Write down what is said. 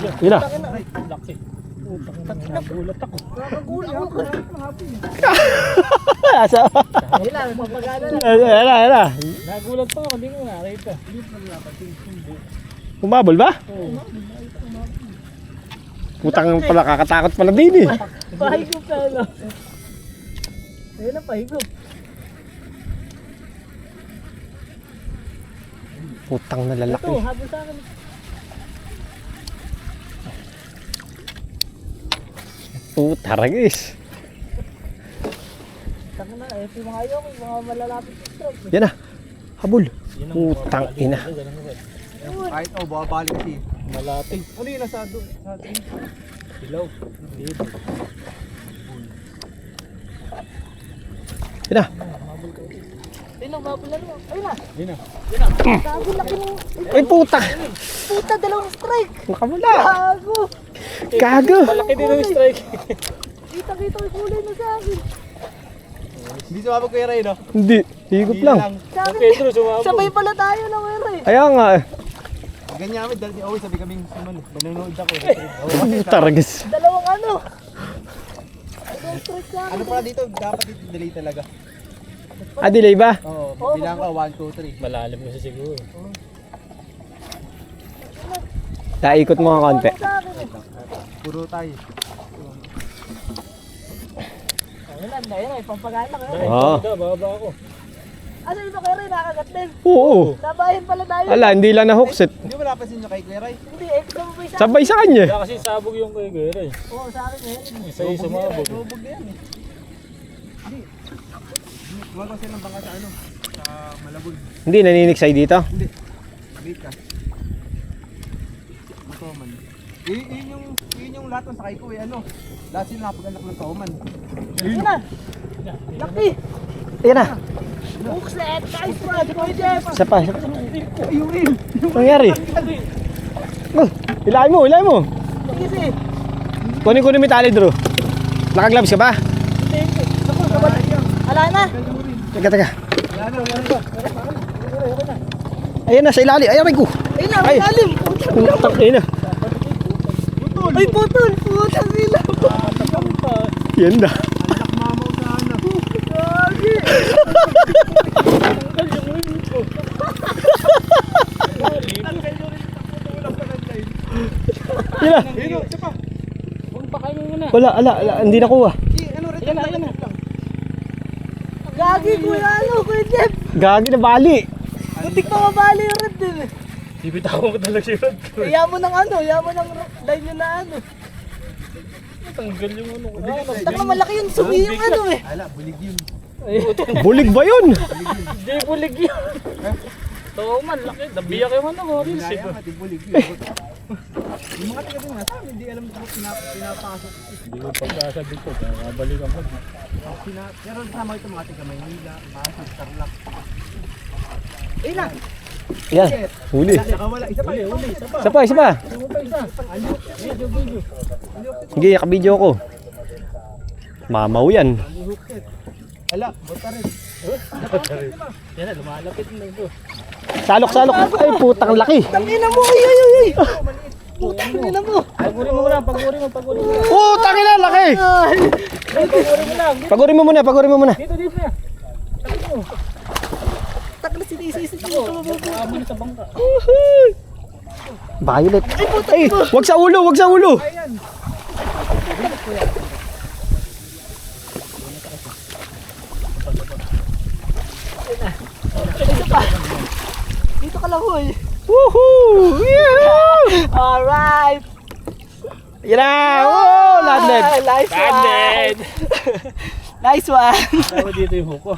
Yun na. Laki. Nagulat ako. Nakagulat ako. Asa? Ilan, magpagana lang. Ala. Nagulat pa ako, hindi ko nakita. Umabol ba? Oo. Putang pala, kakatakot pala din eh. Pahigop na ano. Ayun ang pahigop. Putang na lalaki. Ito, habol sa akin. Taragis. Taka na, ito yung mga ayoko, yung mga malalapit sa stroke. Yan na. Habol. Putang ina. Kahit babalik kasi. Malapit. Ano yun nasa doon? Sa atin? Hilaw. Dito. Yan na. Ayun ang babulan mo. Ayun na. Yun na. Gago, laki ng... Ay puta. Puta, dalawang strike. Nakamula. Gago. Gago. Malaki din yung strike. Kita-kita yung kulay na sa akin. Hindi sumabog Kuya Ray, no? Hindi. Higop lang. Sa akin, Pedro, sumabog. sabay pala tayo ng wera eh. Kaya nga. Ganyan kami, dahil si Owie sabi kaming suman. Nanonood ako. Taragis. Dalawang ano. Dalawang strike sa akin. Ano pala dito? Dapat dito delay talaga. Delay ba? Oo, bilang ka 1, 2, 3. Malalim kasi siguro. Taikot mo nga konti. Sa akin eh. Puro tayo. Ayun na, pampagana ka. Oo. Baba ako. Ano ito kay Ray, nakagat din. Oo. Nabayan pala tayo. Ala, hindi lang na-hookset. Hindi mo napansin nyo kay Kuya Ray? Hindi, sabay sa akin. Sabay sa kanya. Kaya kasi sabog yung kay Guerra eh. Oo, sa akin ngayon. Isa yung sumabog. Lubog na yan eh. Hindi. Gumagawa sila ng bangka sa ano? Sa Malabon. Hindi, naniniksay dito. Hindi. Wait ka. Matoman. Yun yung lahat ng sakay ko eh ano. Lahat sila nakapag-anak ng Toman. Ayun na. Laki. Ayan na. Hookset. Nice one. Boy Jeff. Isa pa. Ayun. Nangyari. Oh, ilahin mo. Kasi. Kunin mo yung tali, Drew. Naka-gloves ka ba? Ala na. Teka. Ayan na, sa ilalim. Ay, aray ko. Ayun na, Ay. malalim. Putang ina. Ay, putol. Putang nila. Yan na. Anak mamaw sa ano. Gagi. Yan na. Ayun, isa pa. Huwag pa kayo muna. Wala, hindi nakuha. Ano rin lang. Gagi, kuya ano, kuya Jeff. Gagi na bali. Butik pa mabali yung red din eh. Bibitawan ko talaga si Rod ko. Kaya mo ng ano, kaya mo ng line nyo na ano. Tanggal yung ano. Taka malaki yung sumi yung ano eh. Ala, bulig yun. Bulig ba yun? Hindi bulig yun. Oo man, laki. Nabiyak yung ano mo. Kaya nga, di bulig yun. Yung mga taga din nasa, hindi alam kung pinapasok. Hindi ko pagkasabi ko. Kaya balikan ko. Pero sama ito mga taga Maynila, Pasig, Tarlac. Ayun na. Yan. Huli. Nakawala, isa pa. Isa pa. Sige, nakabidyo ko. Mamaw yan. Ala, bota rin. Yan na, lumalapit na ito. Salok. Ay, putang laki. Tangina mo, ay. Putang ina mo. Pagurin mo muna, pagurin mo. Putang ina, laki. Pagurin mo lang. Pagurin mo muna. Dito na. Takla si Daisy. Amo na sa bangka. Violet. Ay, wag sa ulo. Dito ka lang, hoy. Woohoo! Yeah! Alright. Yan na! Oh, landed! Nice one. Landed! Nice one. Tama dito yung hook ko.